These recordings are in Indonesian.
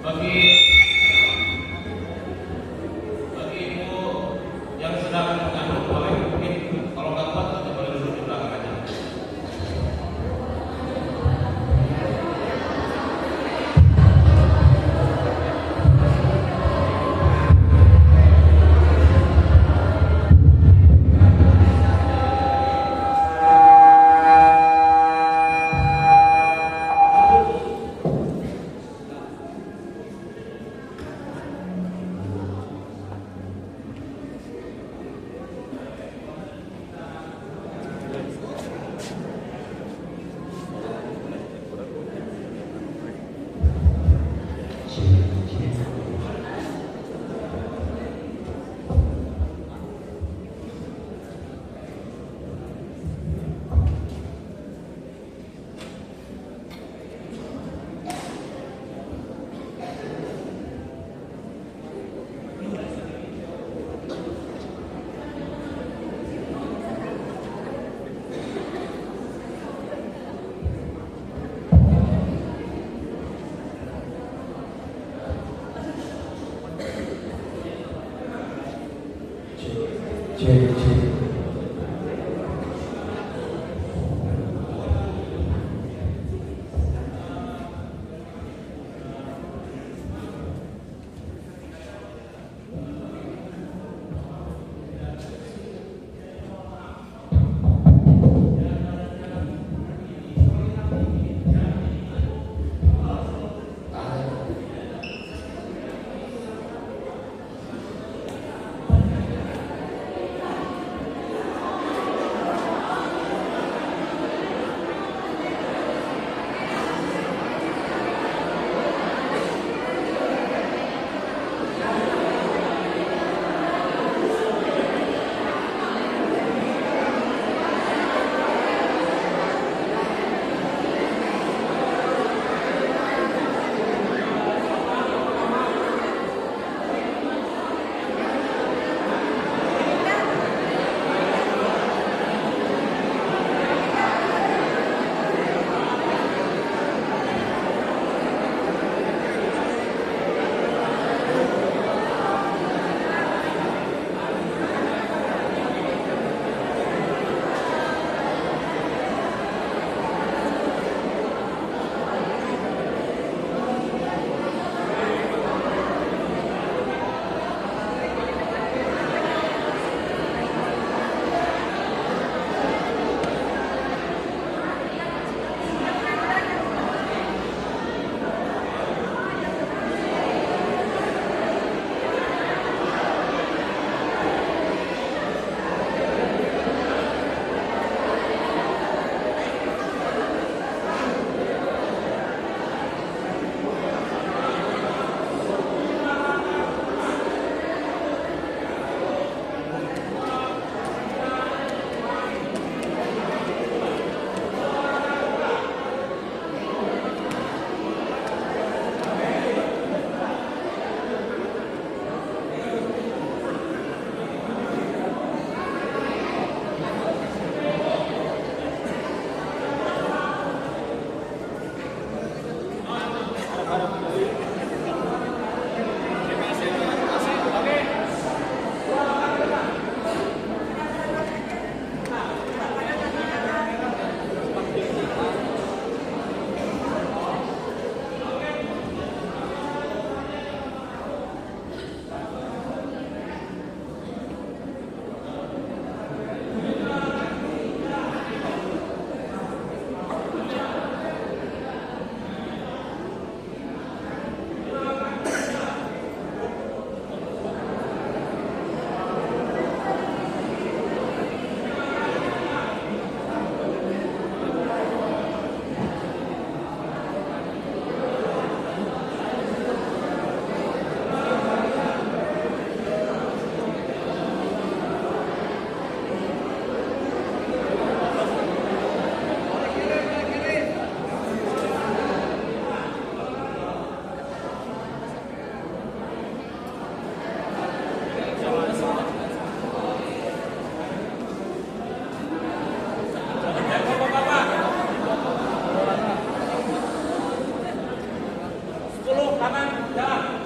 Bagi bagi ibu yang sedang mengandung boleh mungkin kalau nggak kuat nanti boleh duduk di belakang aja. Tangan, jalan.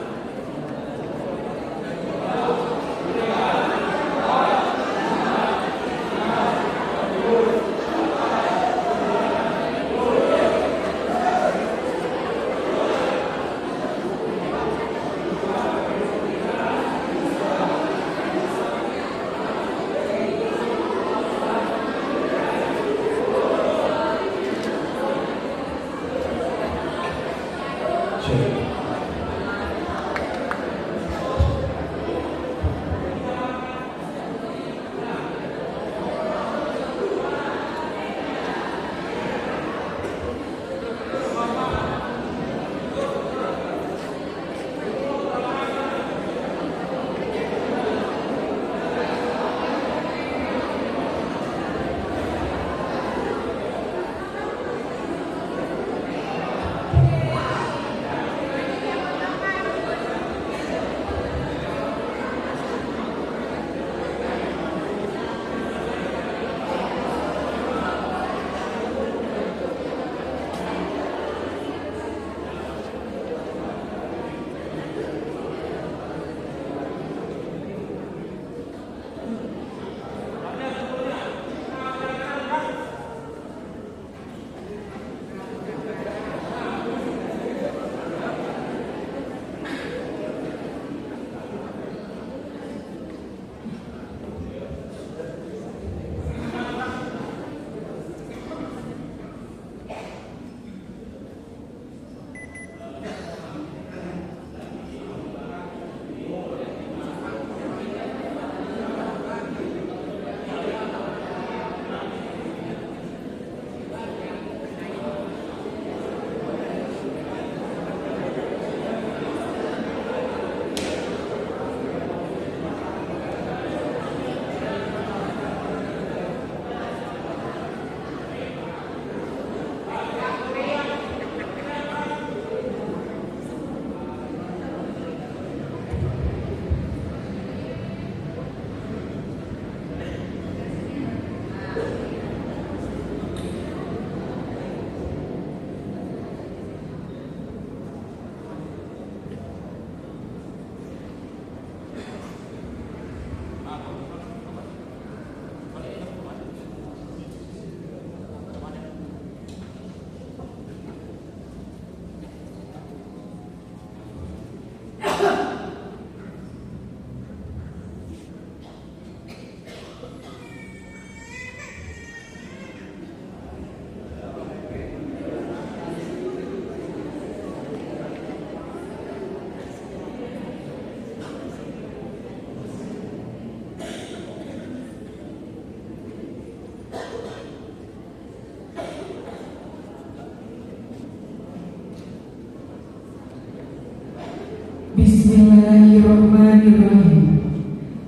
Bismillahirrahmanirrahim.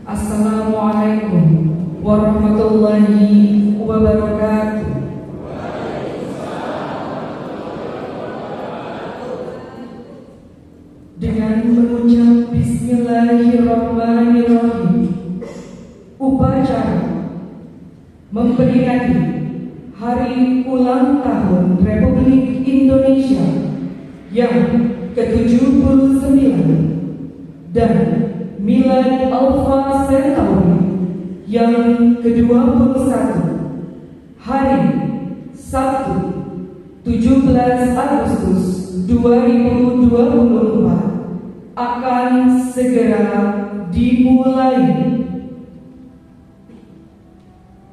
Assalamualaikum warahmatullahi wabarakatuh. Dengan mengucap Bismillahirrahmanirrahim, upacara memperingati Hari Ulang Tahun Republik Indonesia yang ke-79 dan Milad Alpha Centauri yang ke-21 hari Sabtu 17 Agustus 2024 akan segera dimulai.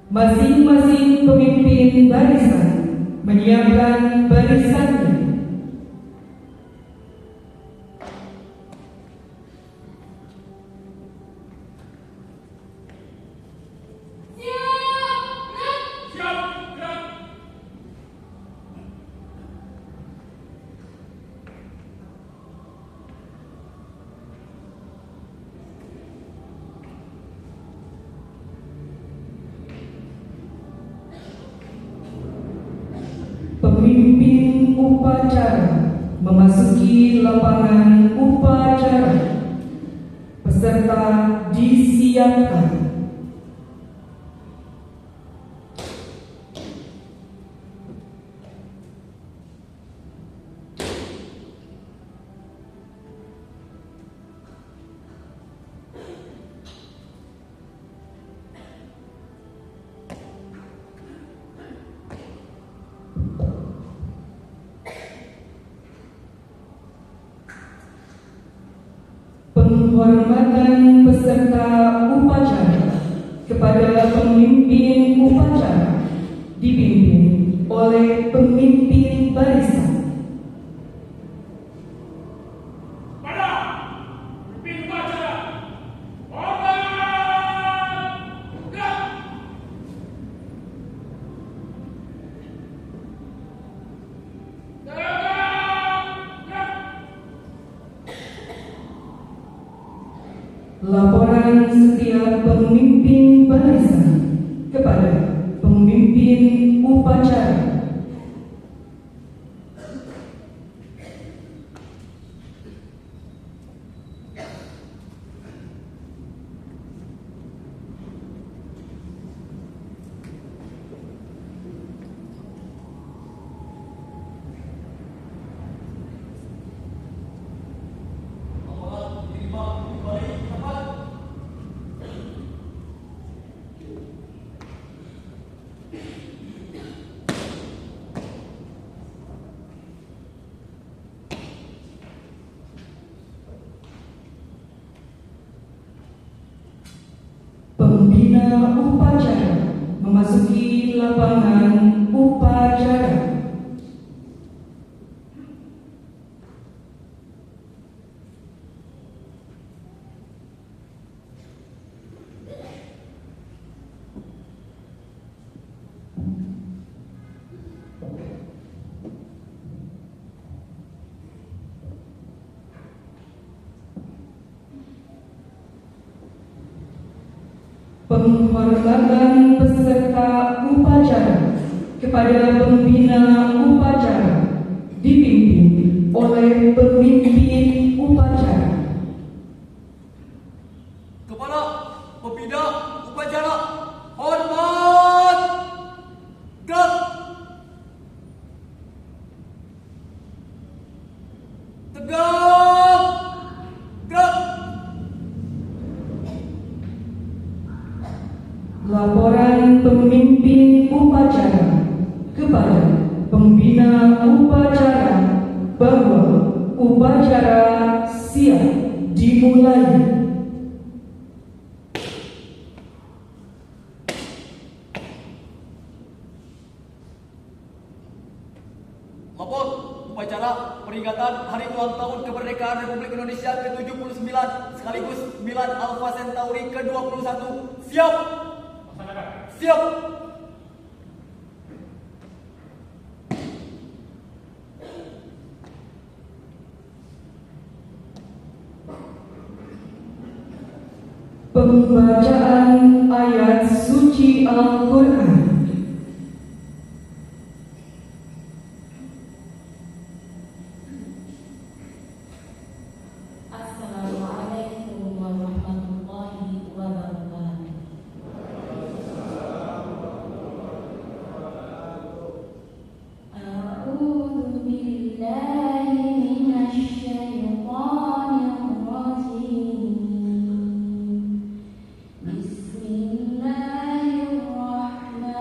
Masing-masing pemimpin barisan menyiapkan barisannya. Pemimpin upacara memasuki lapangan upacara. Peserta disiapkan. Penghormatan peserta upacara kepada pemimpin upacara dipimpin oleh pemimpin barisan. Pada pemimpin upacara, hormat, gerak. Gerak. Laporan setiap pemimpin barisan kepada pemimpin upacara. Pembina upacara memasuki lapangan upacara. Penghormatan peserta upacara kepada pembina upacara dipimpin oleh pemimpin upacara. Kepada pembina upacara, hormat, gerak. Tegak, gerak. Laporan pemimpin upacara kepada pembina upacara bahwa upacara siap dimulai. Lapor upacara peringatan Hari Ulang Tahun Kemerdekaan Republik Indonesia ke-79 sekaligus 9 Alpha Centauri ke-21. Siap. Siap. Pembacaan ayat suci Al-Quran. Assalamualaikum warahmatullahi wabarakatuh. A'udzu billahi minasy syaithanir rajim. Bismillahirrahmanirrahim.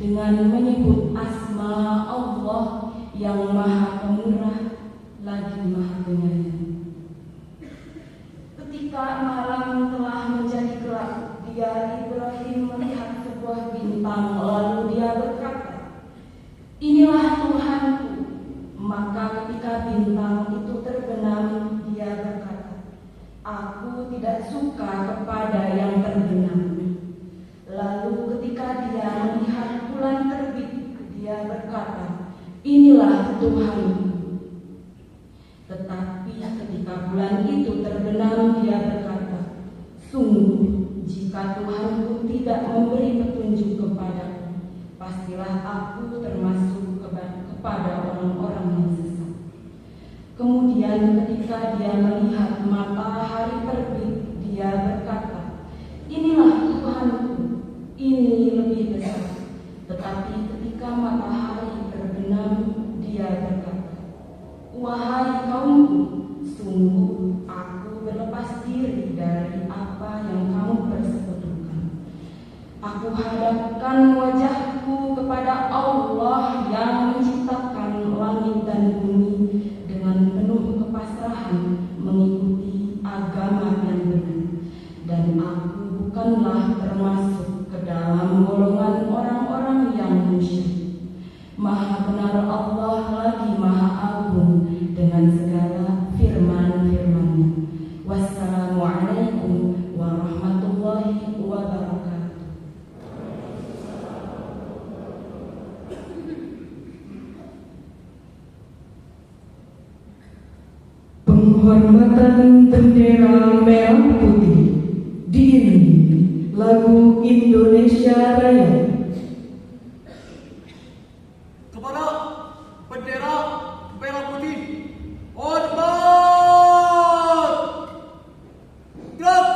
dengan menyebut asma Allah yang Maha Pemurah lagi Maha Penyayang. Ketika malam telah menjadi gelap, dia Ibrahim melihat sebuah bintang, lalu dia berkata, "Inilah Tuhanku." Maka ketika bintang itu terbenam, dia berkata, "Aku tidak suka kepada yang terbenam." Lalu ketika dia melihat bulan terbit, dia berkata, "Inilah Tuhanku." Tetapi ketika bulan itu terbenam, dia berkata, "Sungguh, jika Tuhanku tidak memberi petunjuk kepadaku, pastilah aku termasuk kepada orang-orang yang sesat." Kemudian ketika dia melihat matahari terbit, dia berkata, "Inilah Tuhanku, ini lebih besar." Tetapi ketika matahari terbenam, dia berkata, "Wahai kaumku, sungguh aku berlepas diri dari apa yang kamu persekutukan. Aku hadapkan wajahku kepada Allah yang menciptakan langit dan bumi dengan penuh kepasrahan mengikuti agama yang benar. Dan aku bukanlah termasuk ke dalam golongan orang-orang yang musyrik. Maha benar Allah lagi Maha Agung dengan segala firman-firman-Nya. Wassalamualaikum warahmatullahi wabarakatuh. Penghormatan bendera merah putih diiringi lagu Indonesia Raya. Kepada bendera merah putih, hormat! Gerak!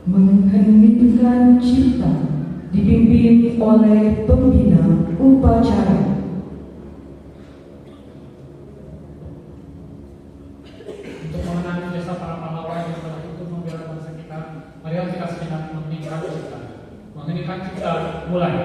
Mengheningkan cipta dipimpin oleh pembina upacara. Untuk mengenang jasa para pahlawan yang telah ikut membela bangsa kita, mari kita sejenak mengeningkan cipta. Mengeningkan cipta, mulai.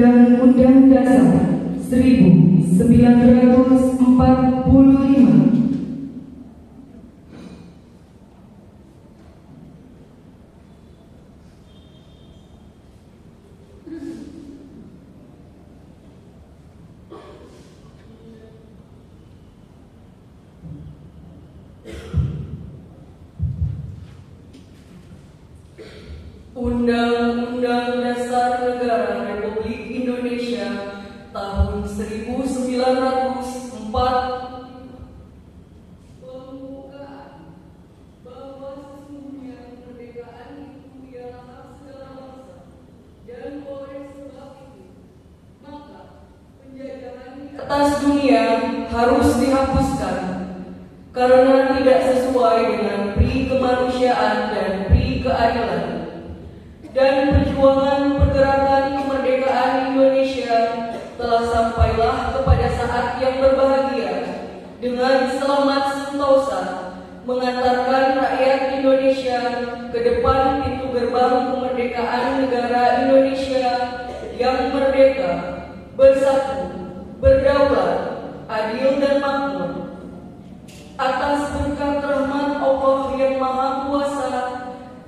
Undang-Undang Dasar 1945. Undang-Undang Dasar Negara Republik Indonesia tahun 1945 membuka bahwa sesungguhnya kemerdekaan itu ialah hak segala bangsa, dan oleh sebab itu maka penjajahan di atas dunia harus dihapuskan karena tidak sesuai dengan pri kemanusiaan dan pri keadilan. Dan perjuangan pergerakan kemerdekaan Indonesia telah sampailah kepada saat yang berbahagia dengan selamat sentosa mengantarkan rakyat Indonesia ke depan pintu gerbang kemerdekaan negara Indonesia yang merdeka, bersatu, berdaulat, adil dan makmur. Atas berkat rahmat Allah yang Maha Kuasa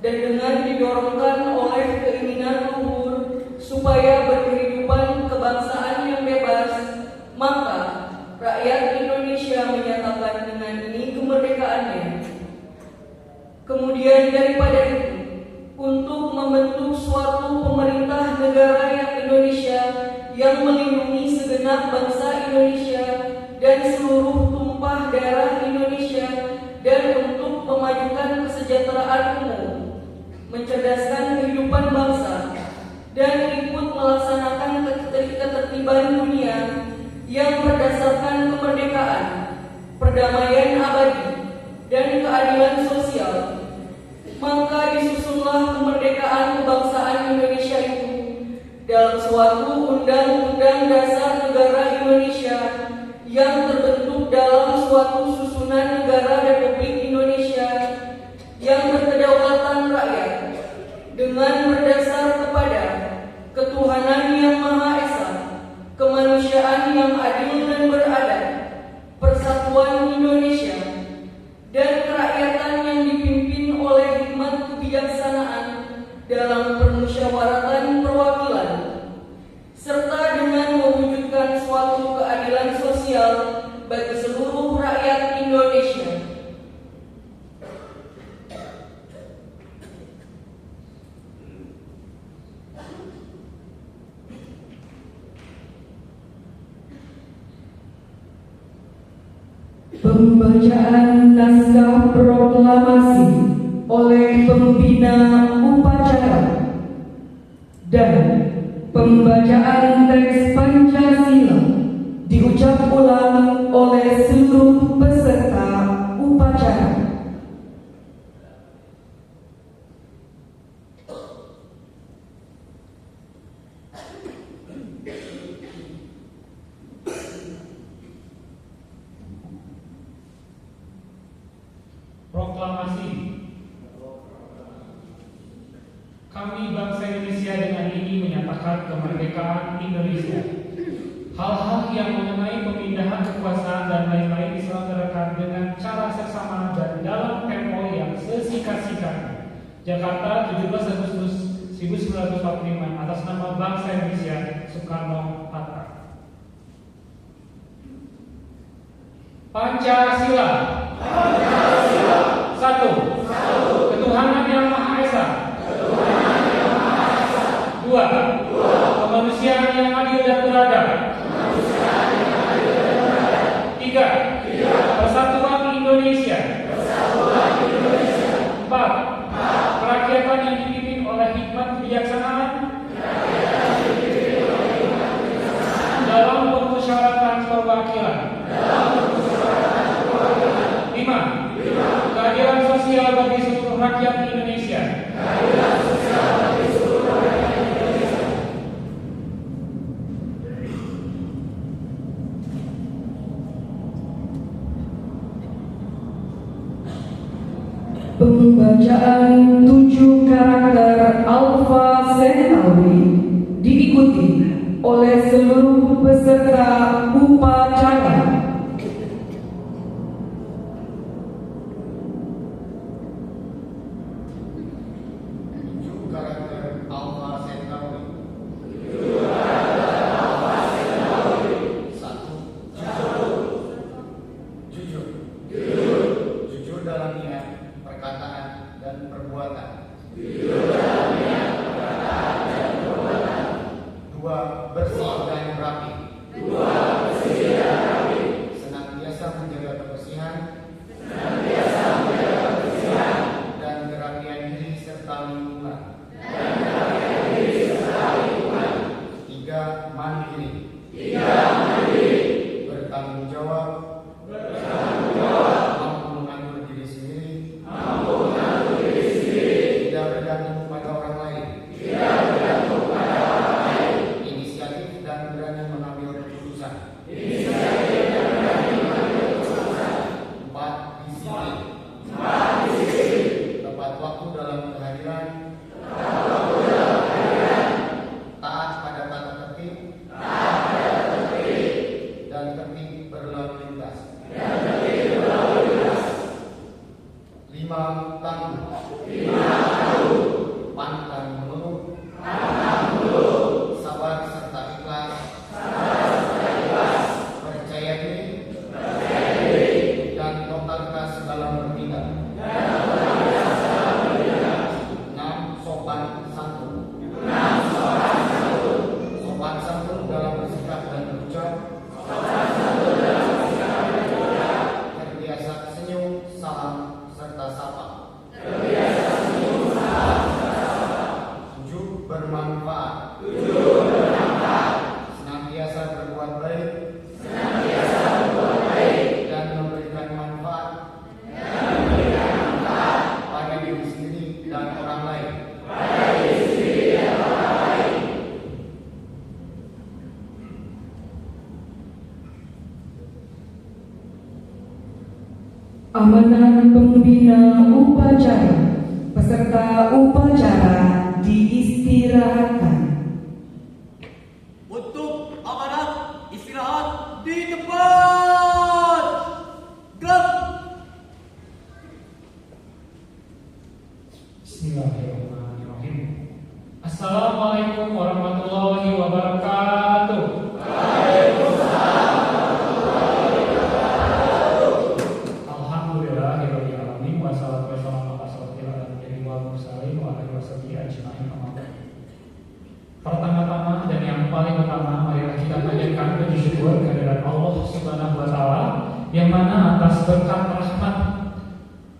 dan dengan didorongkan oleh keinginan luhur supaya berkehidupan kebangsaan yang bebas, maka rakyat Indonesia menyatakan dengan ini kemerdekaannya. Kemudian daripada itu, untuk membentuk suatu pemerintah negara yang Indonesia yang melindungi segenap bangsa Indonesia dan seluruh tumpah darah Indonesia, dan untuk memajukan kesejahteraan umum, mencerdaskan kehidupan bangsa, dan ikut melaksanakan ketertiban dunia yang berdasarkan kemerdekaan, perdamaian abadi, dan keadilan sosial. Maka disusunlah kemerdekaan kebangsaan Indonesia itu dalam suatu Undang-Undang Dasar Negara Indonesia yang terbentuk dalam suatu susunan negara Republik Indonesia yang berkedaulatan rakyat dengan berdasar kepada ketuhanan yang Maha Esa, kemanusiaan yang adil dan beradab, persatuan Indonesia, dan kerakyatan yang dipimpin oleh hikmat kebijaksanaan dalam permusyawaratan perwakilan, serta dengan mewujudkan suatu keadilan sosial bagi seluruh rakyat Indonesia. Pembacaan naskah proklamasi oleh pembina upacara dan pembacaan teks Pancasila diucap ulang oleh seluruh peserta upacara. Proklamasi. Kami bangsa Indonesia dengan ini menyatakan kemerdekaan Indonesia. Hal-hal yang mengenai pemindahan kekuasaan dan lain-lain diselenggarakan dengan cara seksama dan dalam tempo yang sesingkat-singkatnya. Jakarta, 17 Agustus 1945, atas nama bangsa Indonesia, Soekarno-Hatta. Pancasila. Satu. Ketuhanan yang Maha Esa. Dua. Kemanusiaan yang adil dan beradab. Tiga. Persatuan Indonesia. Empat. Kerakyatan yang dipimpin oleh hikmat kebijaksanaan dalam permusyawaratan perwakilan. 5. Keadilan sosial bagi seluruh rakyat Indonesia. Pembacaan 7 karakter alfa Centauri diikuti oleh seluruh peserta upacara. Karakter Alpha Centauri. Satu. Jujur. Jujur dalam niat, perkataan, dan perbuatan. Dua. Bersih dan rapi. Senantiasa menjaga kebersihan dan kerapian diri serta lingkungan. Tiga. Mandiri. Bertanggung jawab. Mampu mengatur diri sendiri. Tidak bergantung pada orang lain. Inisiatif dan berani mengambil keputusan. Empat. Disiplin. Tepat waktu dalam kehadiran. Taat pada tata tertib. Dan tertib berlalu lintas. Lima. Tangguh. Pantang mengeluh. Sabar serta ikhlas. Percaya diri. Dan totalitas dalam bertindak. 6. Sopan santun. Sopan santun dalam bersikap dan berucap. Terbiasa senyum, salam, serta sapa. 7. Bermanfaat. Senantiasa berbuat baik. Dan memberikan manfaat pada diri sendiri dan orang lain. Amanat pembina upacara. Peserta upacara diistirahatkan. Untuk amanat istirahat di tempat. Gerak. Bismillahirrahmanirrahim. Assalamualaikum warahmatullahi wabarakatuh. Alhamdulillahirabbil alamin wassalatu wassalamu ala asyrofil anbiya'i wal mursalin wa alihi washabihi ajmain. Pertama-tama dan yang paling utama, marilah kita panjatkan puji syukur kehadirat Allah Subhanahu wa taala yang mana atas berkat rahmat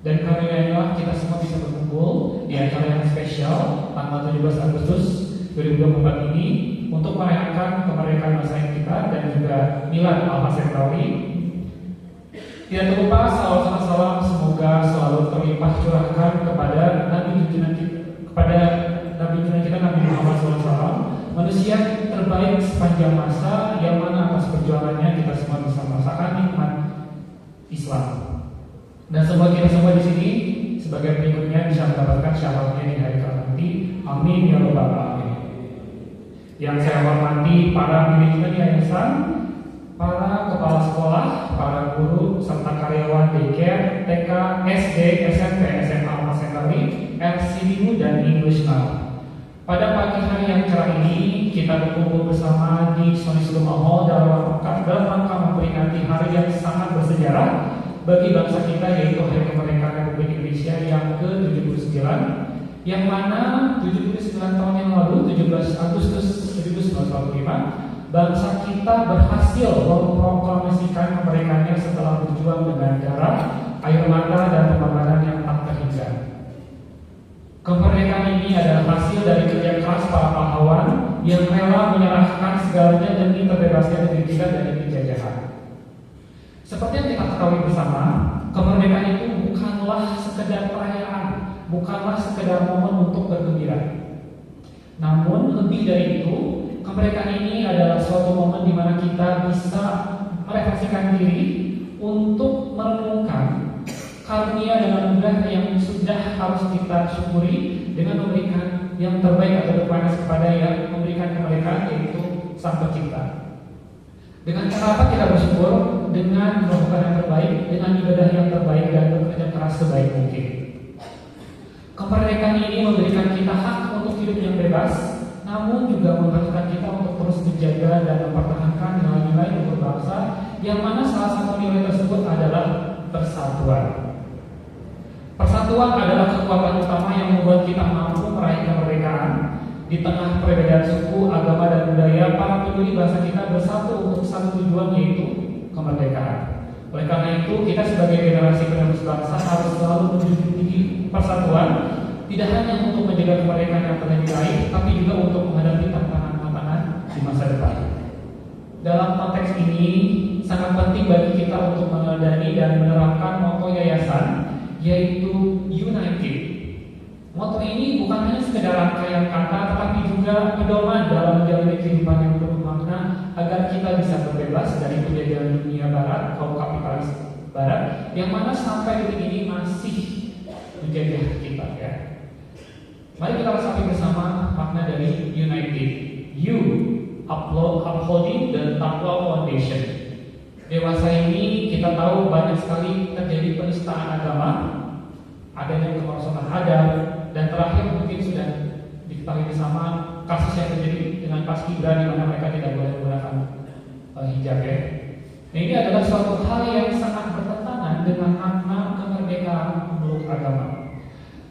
dan karunia-Nya kita semua bisa berkumpul di acara yang spesial tanggal 17 Agustus 2024 ini untuk merayakan kemerdekaan bangsa kita dan juga Milad Alpha Centauri. Tidak terlupa salawat salam semoga selalu terlimpah curahkan kepada Nabi junjungan kita Nabi Muhammad SAW, manusia terbaik sepanjang masa yang mana atas perjuangannya kita semua bisa merasakan nikmat Islam. Dan semoga kita semua di sini sebagai pengikutnya bisa mendapatkan syafaatnya di hari kelak nanti. Amin ya rabbal alamin. Yang saya hormati para manajemen yayasan, para kepala sekolah, para guru, serta karyawan daycare, TK, SD, SMP, SMA, Alpha Centauri, LCDU, dan English Now. Pada pagi hari yang cerah ini, kita berkumpul bersama di Sony Suluma Hall dalam rangka memperingati hari yang sangat bersejarah bagi bangsa kita, yaitu Hari Kemerdekaan Republik Indonesia yang ke-79, yang mana 79 tahun yang lalu, 17 Agustus 1945, bangsa kita berhasil memproklamasikan kemerdekaannya setelah berjuang dengan darah, air mata, dan pengorbanan yang tak terhingga. Kemerdekaan ini adalah hasil dari kerja keras para pahlawan yang rela menyerahkan segalanya demi terbebasnya negeri kita dari penjajahan. Seperti yang kita ketahui bersama, kemerdekaan itu bukanlah sekedar perayaan, bukanlah sekedar momen untuk bergembira. Namun lebih dari itu, kemerdekaan ini adalah suatu momen di mana kita bisa merefleksikan diri untuk merenungkan karunia dan anugerah yang sudah harus kita syukuri dengan memberikan yang terbaik atau berpanas kepada yang memberikan kemerdekaan, yaitu Sang Pencipta. Dengan cara apa kita bersyukur? Dengan melakukan yang terbaik, dengan ibadah yang terbaik, dan bekerja keras sebaik mungkin. Kemerdekaan ini memberikan kita hak untuk hidup yang bebas, namun juga memberikan kita untuk terus menjaga dan mempertahankan nilai-nilai luhur bangsa, yang mana salah satu nilai tersebut adalah persatuan. Persatuan adalah kekuatan utama yang membuat kita mampu meraih kemerdekaan. Di tengah perbedaan suku, agama, dan budaya, para pendiri bangsa kita bersatu untuk satu tujuan, yaitu kemerdekaan. Oleh karena itu, kita sebagai generasi penerus bangsa harus selalu menjunjung tinggi persatuan, tidak hanya untuk menjaga kemerdekaan yang telah diraih, tapi juga untuk menghadapi tantangan-tantangan di masa depan. Dalam konteks ini, sangat penting bagi kita untuk meneladani dan menerapkan moto yayasan, yaitu United. Moto ini bukan hanya sekedar rangkaian kata, tetapi juga pedoman dalam menjalani kehidupan yang penuh makna agar kita bisa berbebas dari penjajahan dunia barat, kaum kapitalis barat, yang mana sampai detik ini masih menjajah kita, ya. Mari kita resapi bersama makna dari United. U, upholding the Taqwa Foundation. Dewasa ini kita tahu banyak sekali terjadi penistaan agama, adanya kemerosotan adat, dan terakhir mungkin sudah diketahui bersama kasus yang terjadi dengan Paskibra di mana mereka tidak boleh menggunakan hijab, ya. Nah, ini adalah suatu hal yang sangat bertentangan dengan makna kemerdekaan memeluk agama.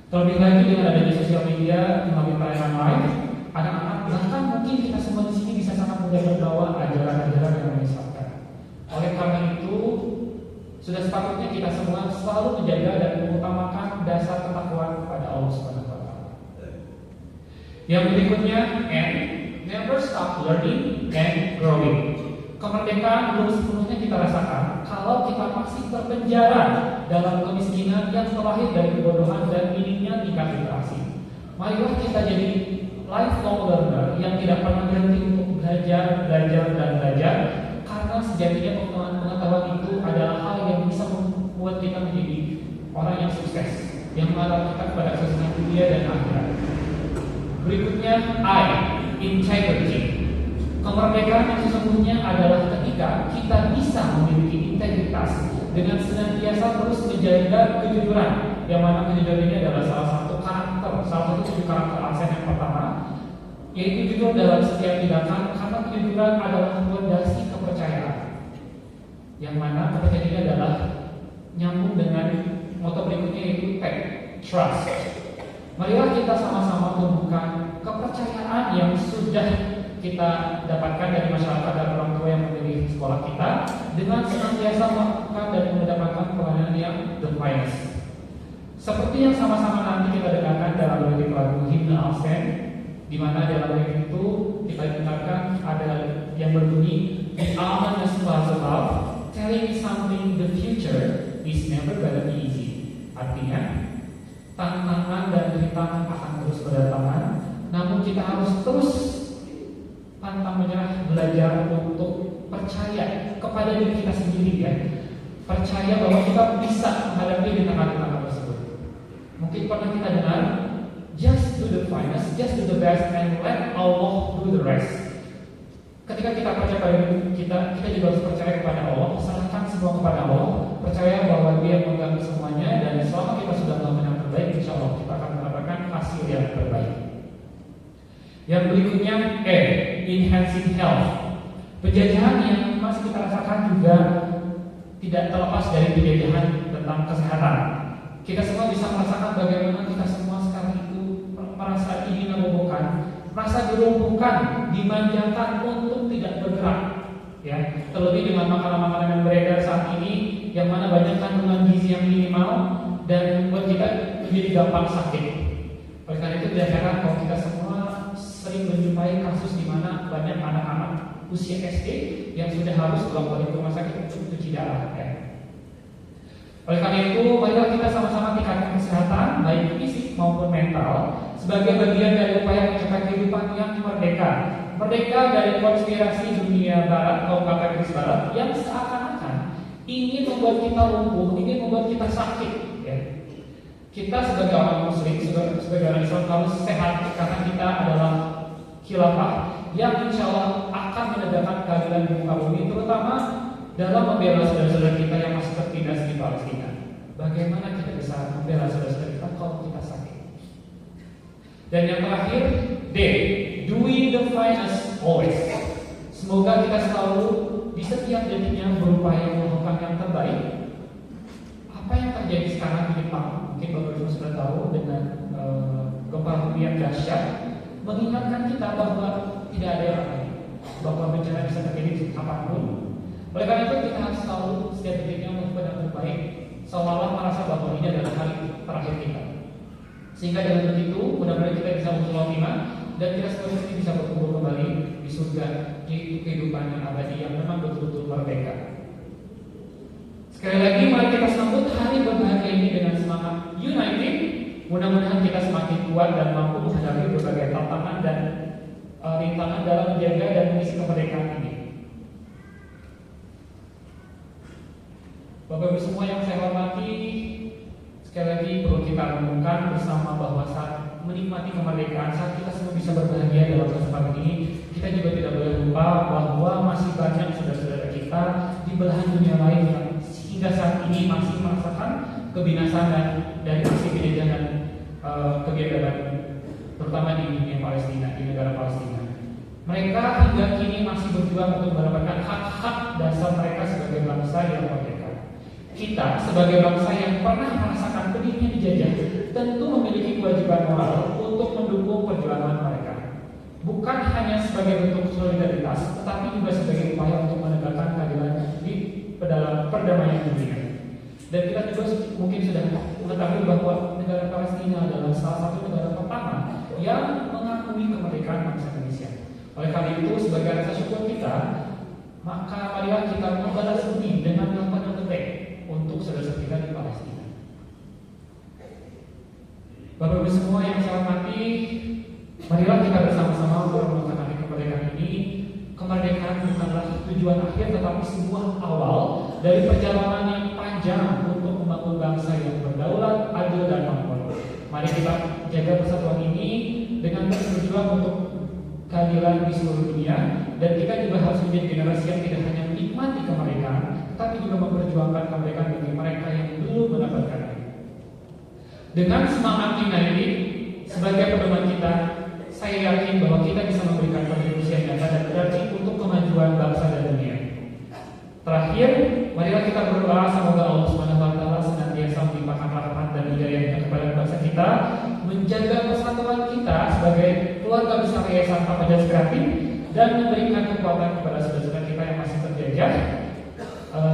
Terlebih lagi dengan adanya sosial media melalui tayangan live, anak-anak bahkan mungkin kita semua di sini bisa sangat mudah terbawa ajaran-ajaran yang menyesatkan. Oleh karena itu, sudah sepatutnya kita semua selalu menjaga dan mengutamakan dasar ketakwaan kepada Allah Subhanahu wa Ta'ala. Yang berikutnya, N, never stop learning and growing. Kemerdekaan belum sepenuhnya kita rasakan kalau kita masih terpenjara dalam kemiskinan yang terlahir dari kebodohan dan minimnya tingkat literasi. Marilah kita jadi lifelong learner yang tidak pernah berhenti untuk belajar, karena sejatinya pengetahuan itu adalah hal yang bisa membuat kita menjadi orang yang sukses, yang mengarah kita kepada kesuksesan dunia dan akhirat. Berikutnya, I, integrity. Kemerdekaan yang sesungguhnya adalah ketika kita bisa memiliki integritas dengan senantiasa terus menjaga kejujuran, yang mana kejujuran ini adalah salah satu tujuh karakter aksen yang pertama, yaitu jujur dalam setiap tindakan, karena kejujuran adalah fondasi kepercayaan, yang mana kepercayaan ini adalah nyambung dengan moto berikutnya, yaitu trust. Marilah kita sama-sama tumbuhkan kepercayaan yang sudah kita dapatkan dari masyarakat dan orang tua yang memilih sekolah kita, dengan senantiasa melakukan dan mendapatkan pelayanan yang the finest. Seperti yang sama-sama nanti kita dengarkan dalam lirik lagu Himne Alsen, di mana dalam lirik itu kita dengarkan ada yang berbunyi, "The ominous clouds above, telling me something the future is never gonna be easy." Artinya, tantangan dan rintangan akan terus berdatangan, namun kita harus terus pantang menyerah, belajar untuk percaya kepada diri kita sendiri, ya. Percaya bahwa kita bisa menghadapi rintangan-rintangan tersebut. Mungkin pernah kita dengar, just do the finest, just do the best, and let Allah do the rest. Ketika kita percaya pada diri kita juga harus percaya kepada Allah, serahkan semua kepada Allah, percaya bahwa Dia memegang semuanya, dan selama kita sudah melakukan yang terbaik, insya Allah kita akan mendapatkan hasil yang terbaik. Yang berikutnya, enhancing health. Penjajahan yang masih kita rasakan juga tidak terlepas dari penjajahan tentang kesehatan. Kita semua bisa merasakan bagaimana kita semua sekarang itu merasa ingin membubuhkan, merasa dilumpuhkan, dimanjakan untuk tidak bergerak, ya. Terlebih dengan makanan-makanan yang beredar saat ini, yang mana banyak kandungan gizi yang minimal dan membuat kita menjadi gampang sakit. Oleh karena itu tidak heran kalau kita semua sering menjumpai kasus di mana banyak anak-anak usia SD yang sudah harus dibawa ke rumah sakit untuk cuci darah, ya. Oleh karena itu, marilah kita sama-sama tingkatkan kesehatan baik fisik maupun mental sebagai bagian dari upaya mencapai kehidupan yang merdeka. Merdeka dari konspirasi dunia barat, kaum kapitalis barat yang seakan-akan ingin membuat kita lumpuh, ingin membuat kita sakit, ya. Kita sebagai orang muslim, sebagai orang Islam harus sehat karena kita adalah khilafah yang insya Allah akan menegakkan keadilan di muka bumi, terutama dalam membela saudara-saudara kita yang masih tertindas di Palestina. Bagaimana kita bisa membela saudara-saudara kita kalau kita sakit? Dan yang terakhir, D, doing the finest always. Semoga kita selalu di setiap detiknya berupaya melakukan yang terbaik. Apa yang terjadi sekarang di Jepang, mungkin Bapak Ibu sudah tahu dengan gempa bumi yang dahsyat, mengingatkan kita bahwa tidak ada yang lain, bahwa bencana bisa terjadi kapanpun. Oleh karena itu kita harus selalu setiap detiknya melakukan yang terbaik, seolah-olah merasa bahwa ini adalah hari terakhir kita. Sehingga dengan begitu mudah-mudahan kita bisa berkhotbah dan kita semuanya bisa berkumpul kembali di surga, yaitu kehidupan yang abadi yang memang betul-betul merdeka. Sekali lagi mari kita sambut hari berbahagia ini dengan semangat united. Mudah-mudahan kita semakin kuat dan mampu menghadapi berbagai tantangan dan rintangan dalam menjaga dan mengisi kemerdekaan ini. Bapak Ibu semua yang saya hormati, sekali lagi perlu kita renungkan bersama bahwa saat menikmati kemerdekaan, saat kita semua bisa berbahagia dalam kesempatan ini, kita juga tidak boleh lupa bahwa masih banyak saudara-saudara kita di belahan dunia lain yang hingga saat ini masih merasakan kebinasaan dari aksi penjajahan kebiadaban, terutama di dunia Palestina, di negara Palestina. Mereka hingga kini masih berjuang untuk mendapatkan hak-hak dasar mereka sebagai bangsa yang merdeka. Kita sebagai bangsa yang pernah merasakan pedihnya dijajah tentu memiliki kewajiban moral untuk mendukung perjuangan mereka. Bukan hanya sebagai bentuk solidaritas, tetapi juga sebagai upaya untuk menegakkan keadilan di dalam perdamaian dunia. Dan kita juga mungkin sudah mengetahui bahwa negara Palestina adalah salah satu negara pertama yang mengakui kemerdekaan bangsa Indonesia. Oleh karena itu, sebagai rasa syukur kita, maka marilah kita membalas budi dengan melakukan yang terbaik untuk saudara kita di Palestina. Bapak Ibu semua yang saya hormati, marilah kita bersama-sama merenungkan hari kemerdekaan ini. Kemerdekaan bukanlah tujuan akhir, tetapi sebuah awal dari perjalanan yang panjang untuk membangun bangsa yang berdaulat, adil, dan makmur. Mari kita jaga persatuan ini dengan terus berjuang untuk keadilan di seluruh dunia, dan kita juga harus menjadi generasi yang tidak hanya menikmati kemerdekaan, tetapi juga memperjuangkan kemerdekaan bagi mereka yang belum mendapatkannya. Dengan semangat united sebagai pedoman kita, saya yakin bahwa kita bisa memberikan kontribusi yang nyata dan berarti untuk kemajuan bangsa dan dunia. Terakhir, marilah kita berdoa semoga Allah SWT senantiasa melimpahkan rahmat dan hidayahnya kepada bangsa kita, menjaga persatuan kita sebagai keluarga besar Yayasan Fajar Kreatif, dan memberikan kekuatan kepada saudara-saudara kita yang masih terjajah.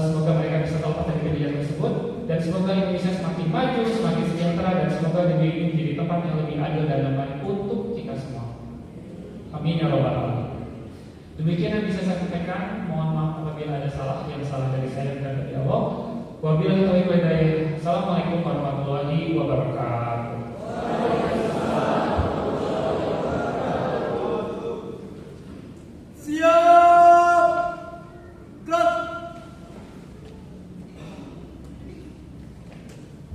Semoga mereka bisa lepas dari kejadian tersebut, dan semoga Indonesia semakin maju, semakin sejahtera, dan semoga negeri ini menjadi tempat yang lebih adil dan damai untuk kita semua. Amin ya rabbal alamin. Demikian yang bisa saya sampaikan. Mohon maaf apabila ada salah, yang salah dari saya dan dari Allah. Wabillahi taufiq wal hidayah. Assalamualaikum warahmatullahi wabarakatuh. Siap, gerak.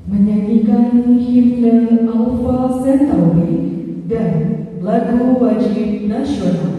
Menyanyikan himne Alpha Centauri dan lagu wajib nasional.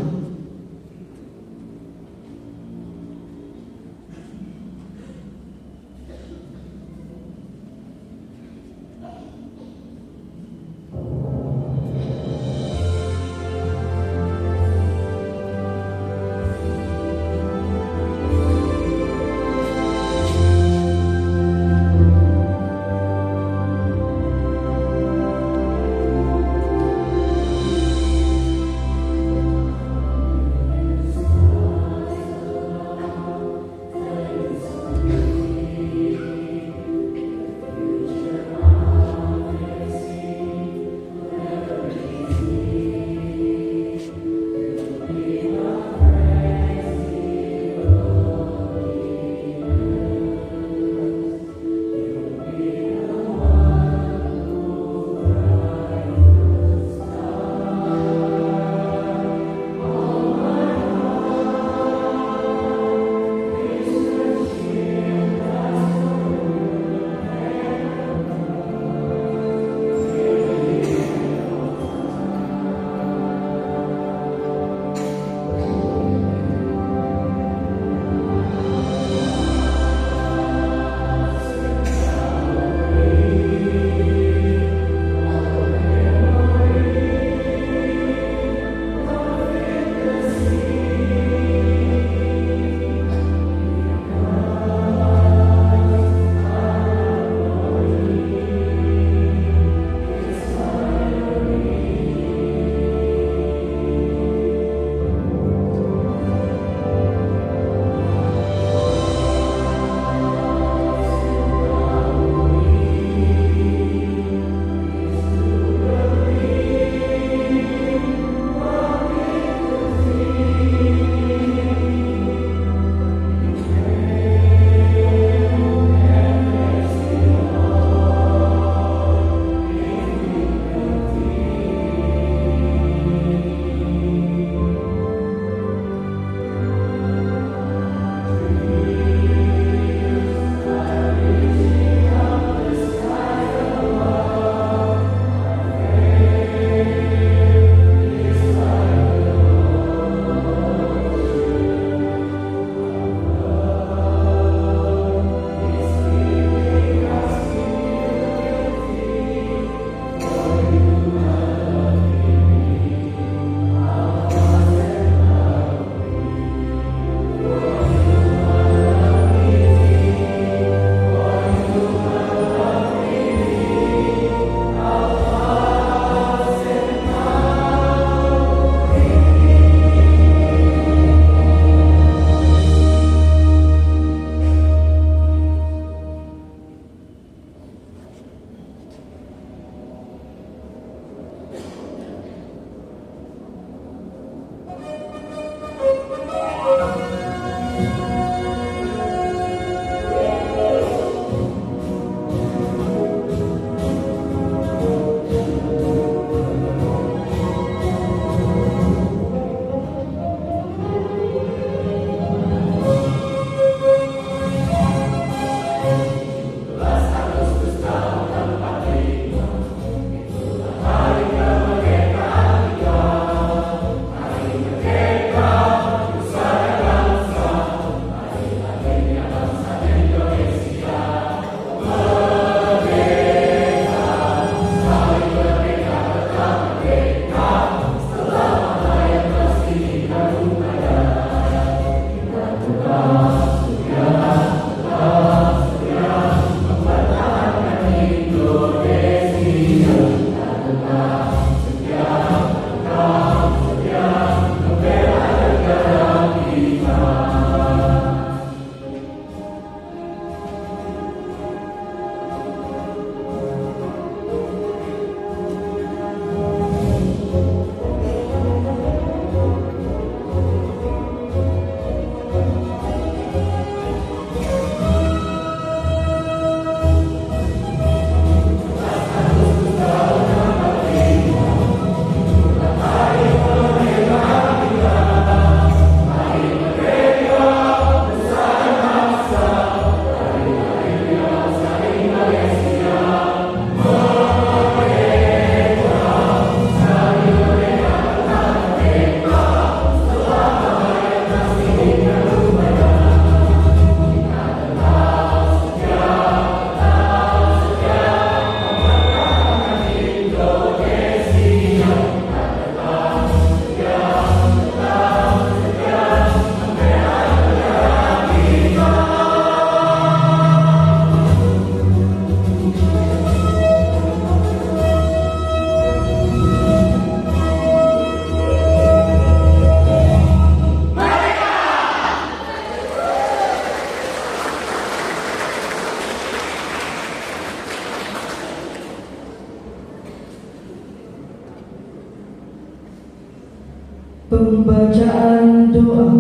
Pembacaan doa.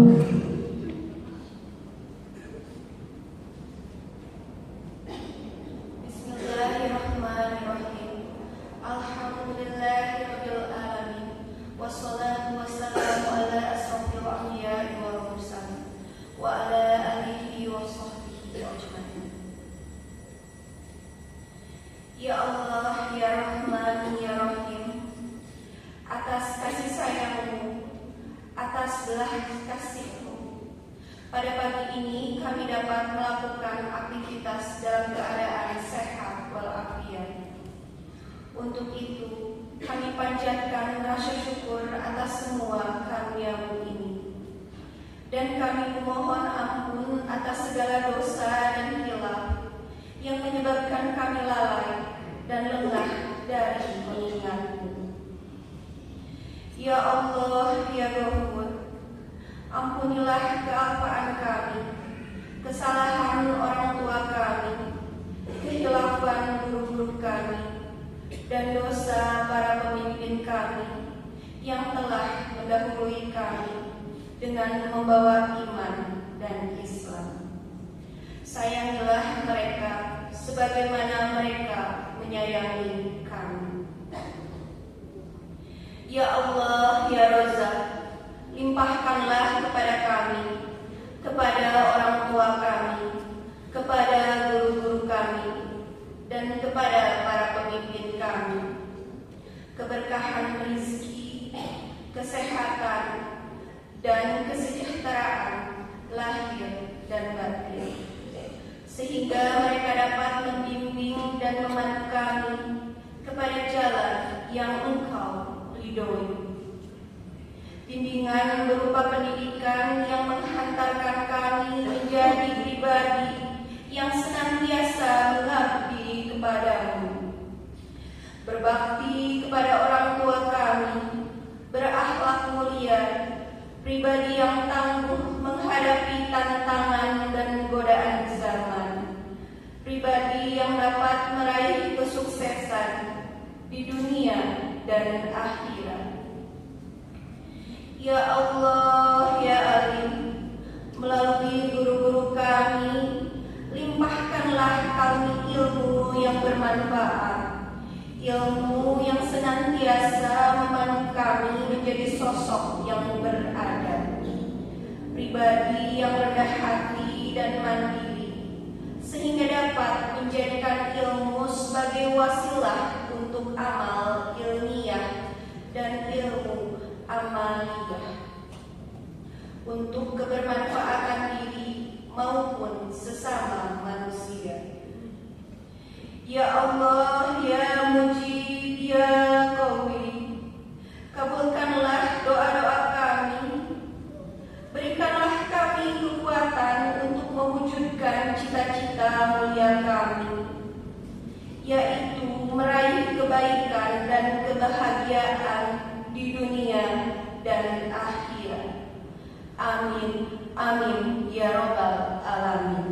Bismillahirrahmanirrahim. Alhamdulillahirabbil alamin. Wassalatu wassalamu ala asrofil anbiya'i wal mursalin wa ala alihi wa sahbihi ajmain. Ya Allah, ya Rahman, ya Rahim, atas kasih sayang-Mu, atas belas kasih-Mu, pada pagi ini kami dapat melakukan aktivitas dalam keadaan sehat walafiat. Untuk itu, kami panjatkan rasa syukur atas semua karunia-Mu ini. Dan kami memohon ampun atas segala dosa dan hilaf yang menyebabkan kami lalai dan lengah dari mengingat-Mu. Ya Allah, ya Ghafur, ampunilah kealpaan kami, kesalahan orang tua kami, kehilafan guru-guru kami, dan dosa para pemimpin kami yang telah mendahului kami dengan membawa iman dan Islam. Sayangilah mereka sebagaimana mereka menyayangi kami. Ya Allah, ya Razak, limpahkanlah kepada kami, kepada orang tua kami, kepada guru-guru kami, dan kepada para pemimpin kami keberkahan rezeki, kesehatan, dan kesejahteraan lahir dan batin, sehingga mereka dapat membimbing dan memandu kami kepada jalan yang Engkau ridhoi. Bimbingan berupa pendidikan yang menghantarkan kami menjadi pribadi yang senantiasa mengabdi kepadamu, berbakti kepada orang tua kami, berakhlak mulia, pribadi yang tangguh menghadapi tantangan dan godaan zaman, pribadi yang dapat meraih kesuksesan di dunia dan akhirat. Ya Allah, ya Alim, melalui guru-guru kami, limpahkanlah kami ilmu yang bermanfaat, ilmu yang senantiasa memandu kami menjadi sosok yang beradab, pribadi yang rendah hati dan mandiri, sehingga dapat menjadikan ilmu sebagai wasilah untuk amal ilmiah dan ilmu amaliyah, untuk kebermanfaatan diri maupun sesama manusia. Ya Allah, ya Mujib, ya Qawi, kabulkanlah doa-doa kami, berikanlah kami kekuatan untuk mewujudkan cita-cita mulia kami, yaitu meraih kebaikan dan kebahagiaan di dunia dan akhirat. Amin, amin, ya Rabbal Alamin.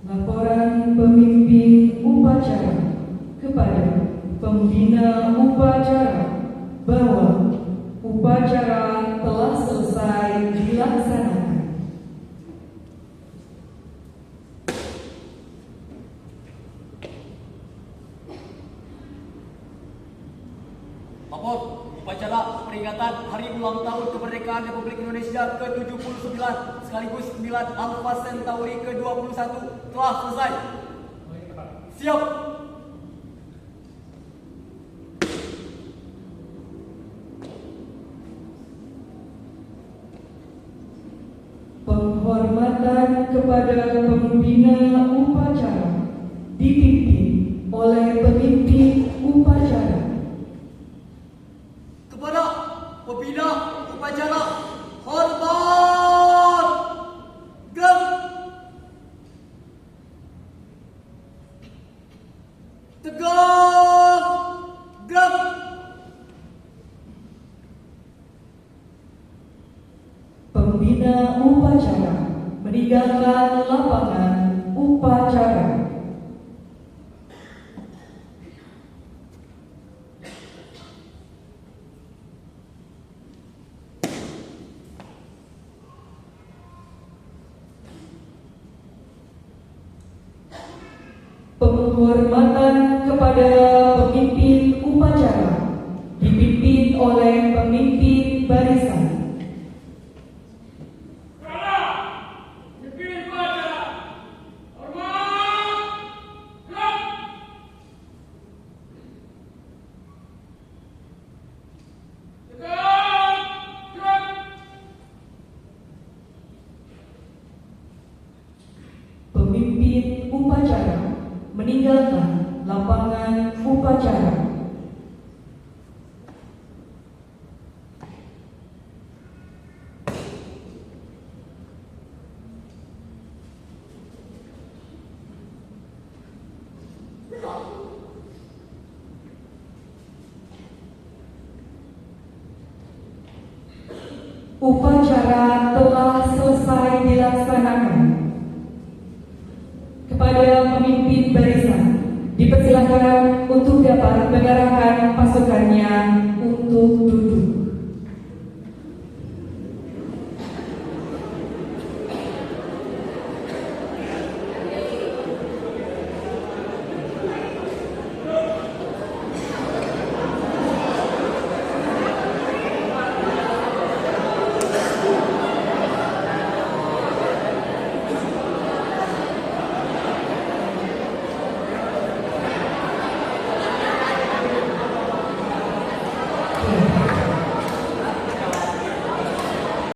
Laporan pemimpin upacara kepada pembina upacara bahwa upacara telah selesai dilaksanakan. Lapor upacara peringatan Hari Ulang Tahun Kemerdekaan Republik Indonesia ke-79 sekaligus 9 Alpha Centauri ke-21 telah selesai. Siap. Penghormatan kepada pembina upacara dipimpin oleh pemimpin upacara. Kepada pembina upacara, hormat, gerak, tegak, gerak. Pembina upacara meninggalkan lapangan upacara. Penghormatan kepada pemimpin upacara dipimpin oleh pemimpin barisan. Pemimpin upacara meninggalkan lapangan upacara. Upacara telah selesai dilaksanakan. Kepada pemimpin barisan dipersilakan untuk dapat